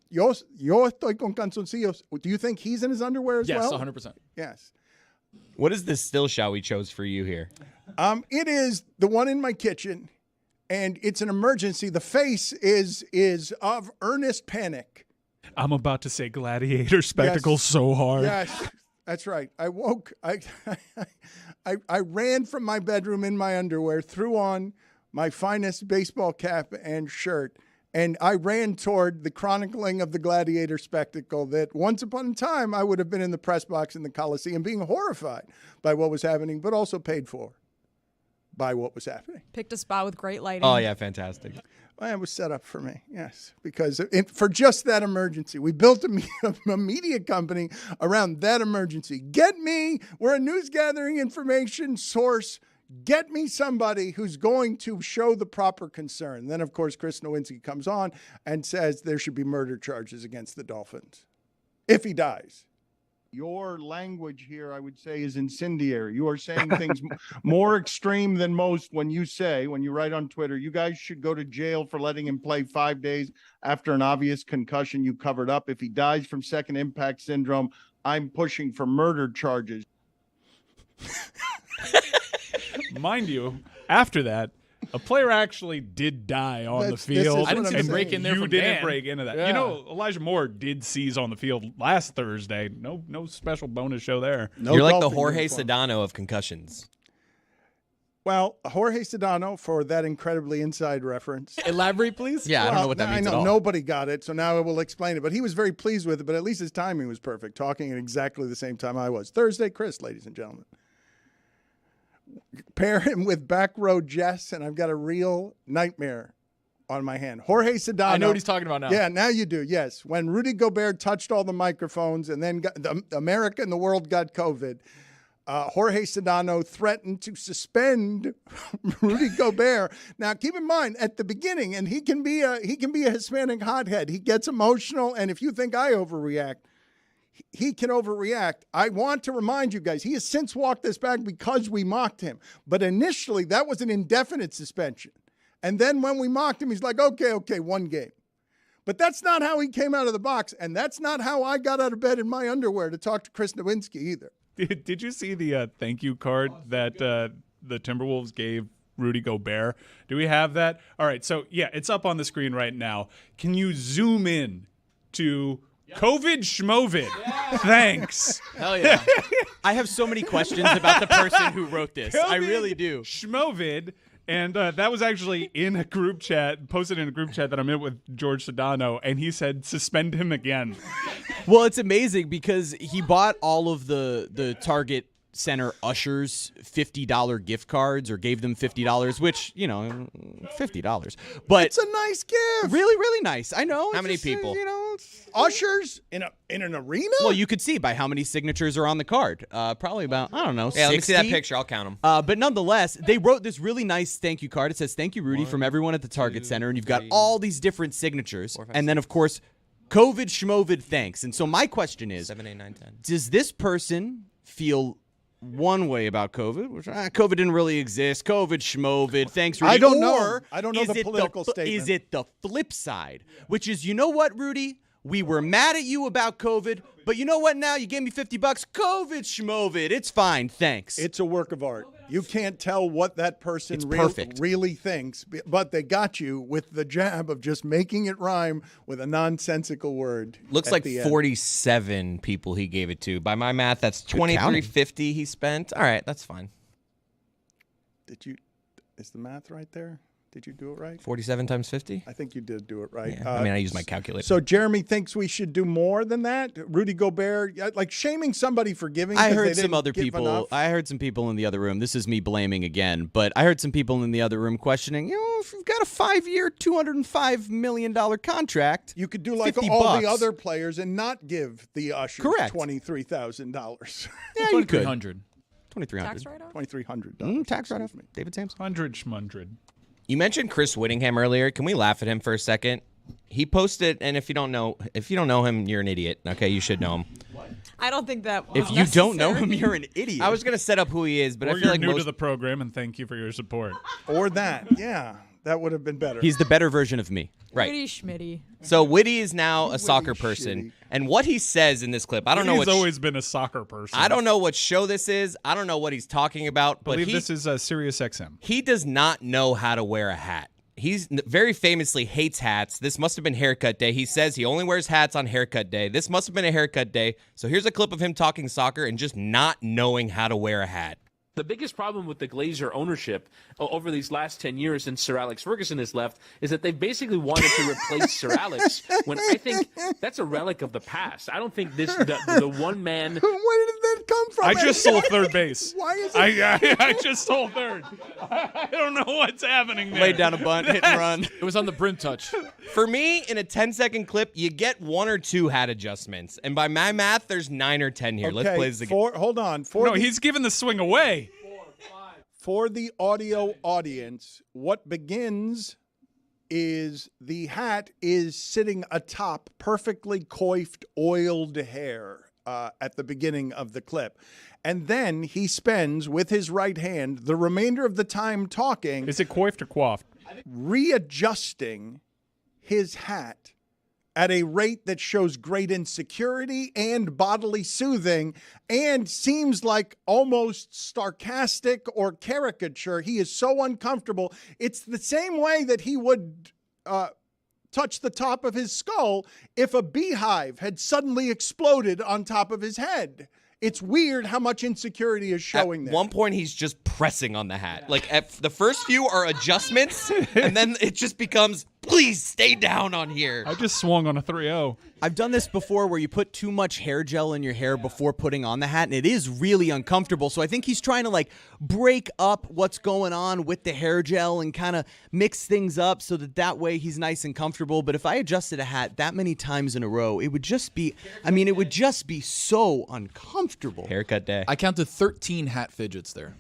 yo estoy con calzoncillos. Do you think he's in his underwear as well? Yes, 100%. Yes. What is this still shot we chose for you here? It is the one in my kitchen, and it's an emergency. The face is of earnest panic. I'm about to say gladiator spectacle so hard. Yes, that's right. I woke. I ran from my bedroom in my underwear, threw on my finest baseball cap and shirt, and I ran toward the chronicling of the gladiator spectacle that once upon a time I would have been in the press box in the Coliseum being horrified by what was happening, but also paid for by what was happening. Picked a spot with great lighting. Oh, yeah, fantastic. Well, it was set up for me, yes, because for just that emergency. We built a media company around that emergency. We're a news gathering information source. Get me somebody who's going to show the proper concern. Then, of course, Chris Nowinski comes on and says there should be murder charges against the Dolphins if he dies. Your language here, I would say, is incendiary. You are saying things more extreme than most when you write on Twitter, you guys should go to jail for letting him play 5 days after an obvious concussion you covered up. If he dies from second impact syndrome, I'm pushing for murder charges. Mind you, after that, a player actually did die on the field. I didn't see him break in there. You from didn't Dan. break into that. Yeah. You know, Elijah Moore did seize on the field last Thursday. No special bonus show there. No You're like the golfing Jorge uniform. Sedano of concussions. Well, Jorge Sedano, for that incredibly inside reference. Elaborate, please. Yeah, I don't know what that means I at know all. nobody got it, so now I will explain it. But he was very pleased with it, but at least his timing was perfect, talking at exactly the same time I was. Thursday, Chris, ladies and gentlemen. Pair him with back row Jess, and I've got a real nightmare on my hand. Jorge Sedano. I know what he's talking about now. Yeah, now you do, yes. When Rudy Gobert touched all the microphones and then America and the world got COVID, Jorge Sedano threatened to suspend Rudy Gobert. Now, keep in mind, at the beginning, and he can be a Hispanic hothead. He gets emotional, and if you think I overreact, he can overreact. I want to remind you guys, he has since walked this back because we mocked him. But initially, that was an indefinite suspension. And then when we mocked him, he's like, okay, 1 game. But that's not how he came out of the box, and that's not how I got out of bed in my underwear to talk to Chris Nowinski either. Did you see the thank you card that the Timberwolves gave Rudy Gobert? Do we have that? All right, so yeah, it's up on the screen right now. Can you zoom in to COVID Schmovid? Yeah. Thanks. Hell yeah. I have so many questions about the person who wrote this. I really do. Schmovid. And that was actually in a group chat, posted in a group chat that I'm in with George Sedano, and he said, suspend him again. Well, it's amazing because he bought all of the Target Center ushers $50 gift cards or gave them $50, which, $50. But It's a nice gift. really, really nice. I know. How many people? Ushers in an arena? Well, you could see by how many signatures are on the card. Probably about, I don't know, 60. Yeah, let me see that picture. I'll count them. But nonetheless, they wrote this really nice thank you card. It says, "Thank you, Rudy," from everyone at the Target Center. And you've got all these different signatures. 4, 5, and then, of course, COVID schmovid thanks. And so my question is, 7, 8, 9, 10. does this person feel one way about COVID, which COVID didn't really exist, COVID schmovid, thanks, Rudy? I don't know. Or I don't know is the it political statement. Is it the flip side, which is, you know what, Rudy? We were mad at you about COVID, but you know what now? You gave me $50. COVID schmovid. It's fine, thanks. It's a work of art. You can't tell what that person perfect. really thinks, but they got you with the jab of just making it rhyme with a nonsensical word. Looks at like the end. 47 people he gave it to. By my math, that's counting. $23.50 he spent. All right, that's fine. Is the math right there? Did you do it right? 47 times 50? I think you did do it right. Yeah. I used my calculator. So Jeremy thinks we should do more than that. Rudy Gobert, like shaming somebody for giving. I 'cause heard they some didn't other give people. enough. I heard some people in the other room. This is me blaming again, but I heard some people in the other room questioning. If you've got a 5-year, $205 million contract, You could do like $50 all the other players and not give the ushers Correct. $23,000. Yeah, you could. 2,300. $2,300. Tax write-off? $2,300. Tax write-off. David Samson. 100 schmundred. You mentioned Chris Whittingham earlier. Can we laugh at him for a second? He posted, and if you don't know him, you're an idiot. Okay, you should know him. I don't think that. If was you don't know necessary. him, you're an idiot. I was gonna set up who he is, but Or I feel you're like new most to the program, and thank you for your support. Or that. Yeah, that would have been better. He's the better version of me. right. Pretty schmitty. So Witty is now a soccer person, shitty. and what he says in this clip, I don't know He's what. always been a soccer person. I don't know what show this is. I don't know what he's talking about. I But believe this is Sirius XM. he does not know how to wear a hat. He's very famously hates hats. This must have been haircut day. He says he only wears hats on haircut day. This must have been a haircut day. So here's a clip of him talking soccer and just not knowing how to wear a hat. The biggest problem with the Glazer ownership over these last 10 years since Sir Alex Ferguson has left is that they basically wanted to replace Sir Alex when I think that's a relic of the past. I don't think the one man. Where did that come from? I just sold third base. Why is it? I just sold third. I don't know what's happening there. Laid down a bunt, hit and run. It was on the brim touch. For me, in a 10-second clip, you get 1 or 2 hat adjustments. And by my math, there's 9 or 10 here. Let's play this again. Hold on. No, he's giving the swing away. For the audio audience, what begins is the hat is sitting atop perfectly coiffed, oiled hair at the beginning of the clip. And then he spends, with his right hand, the remainder of the time talking, Is it coiffed or coiffed? readjusting his hat at a rate that shows great insecurity and bodily soothing and seems like almost sarcastic or caricature. He is so uncomfortable. It's the same way that he would touch the top of his skull if a beehive had suddenly exploded on top of his head. It's weird how much insecurity is showing At there. one point, he's just pressing on the hat. Like, the first few are adjustments, and then it just becomes, please stay down on here. I just swung on a 3-0. I've done this before where you put too much hair gel in your hair before putting on the hat, and it is really uncomfortable. So I think he's trying to break up what's going on with the hair gel and kind of mix things up so that way he's nice and comfortable. But if I adjusted a hat that many times in a row, it would just be so uncomfortable. Haircut day. I counted 13 hat fidgets there.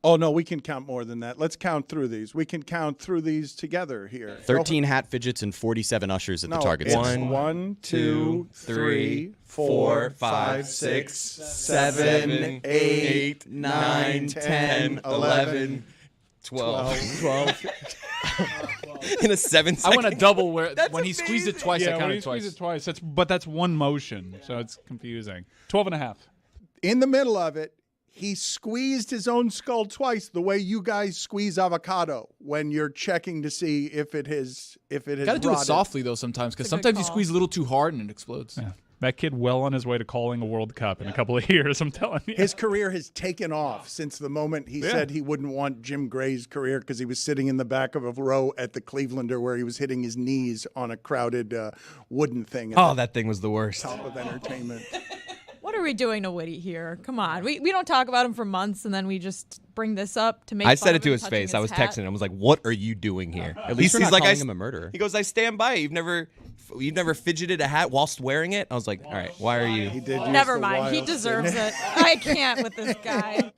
Oh, no, we can count more than that. Let's count through these. We can count through these together here. 13 hat fidgets and 47 ushers at the Target it's Center. 1, 2, 3, 4, 5, 6, 7, 8, 9, 10, 11, 12. In a 7-second. I want a double where when he squeezed it twice, I when counted he twice. squeezed it twice. That's one motion, so it's confusing. 12.5. In the middle of it, he squeezed his own skull twice the way you guys squeeze avocado when you're checking to see if it has Got to do it rotted. softly though sometimes because It's a good sometimes you call. squeeze a little too hard and it explodes. Yeah. That kid well on his way to calling a World Cup in a couple of years, I'm telling you. His career has taken off since the moment he said he wouldn't want Jim Gray's career because he was sitting in the back of a row at the Clevelander where he was hitting his knees on a crowded wooden thing at Oh, that thing was the worst. the top of entertainment. What a are we doing to Witty here? Come on. We don't talk about him for months, and then we just bring this up to make I fun said of it to him his touching face. I was hat. texting him. I was like, "What are you doing here?" At least we're not calling him a murderer. He goes, "I stand by it. You've never fidgeted a hat whilst wearing it." I was like, "All right, why are you?" He did use Never the mind. He wild deserves thing. it. I can't with this guy.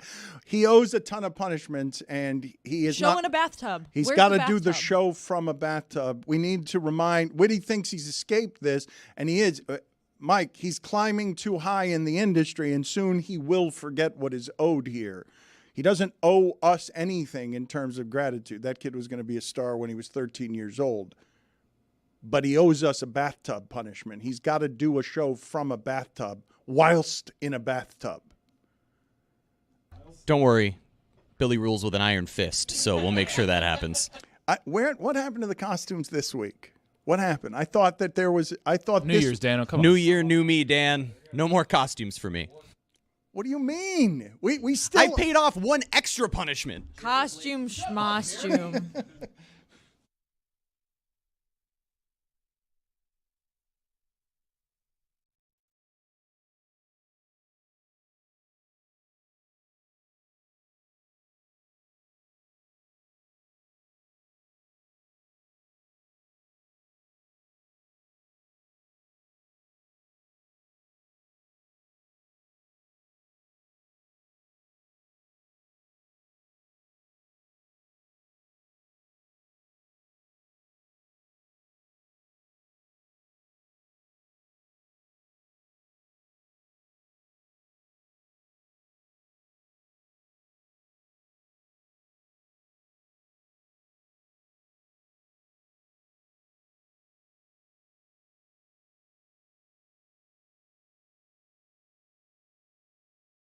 He owes a ton of punishments, and he is Show not. in a bathtub. He's Where's got the to do the bathtub? show from a bathtub. We need to remind. Witty thinks he's escaped this, and he is. Mike, he's climbing too high in the industry, and soon he will forget what is owed here. He doesn't owe us anything in terms of gratitude. That kid was going to be a star when he was 13 years old. But he owes us a bathtub punishment. He's got to do a show from a bathtub whilst in a bathtub. Don't worry. Billy rules with an iron fist, so we'll make sure that happens. What happened to the costumes this week? What happened? I thought that there was. I thought New this, Year's, Dan. Come on. New year, new me, Dan. No more costumes for me. What do you mean? We still. I paid off one extra punishment. Costume schmostume.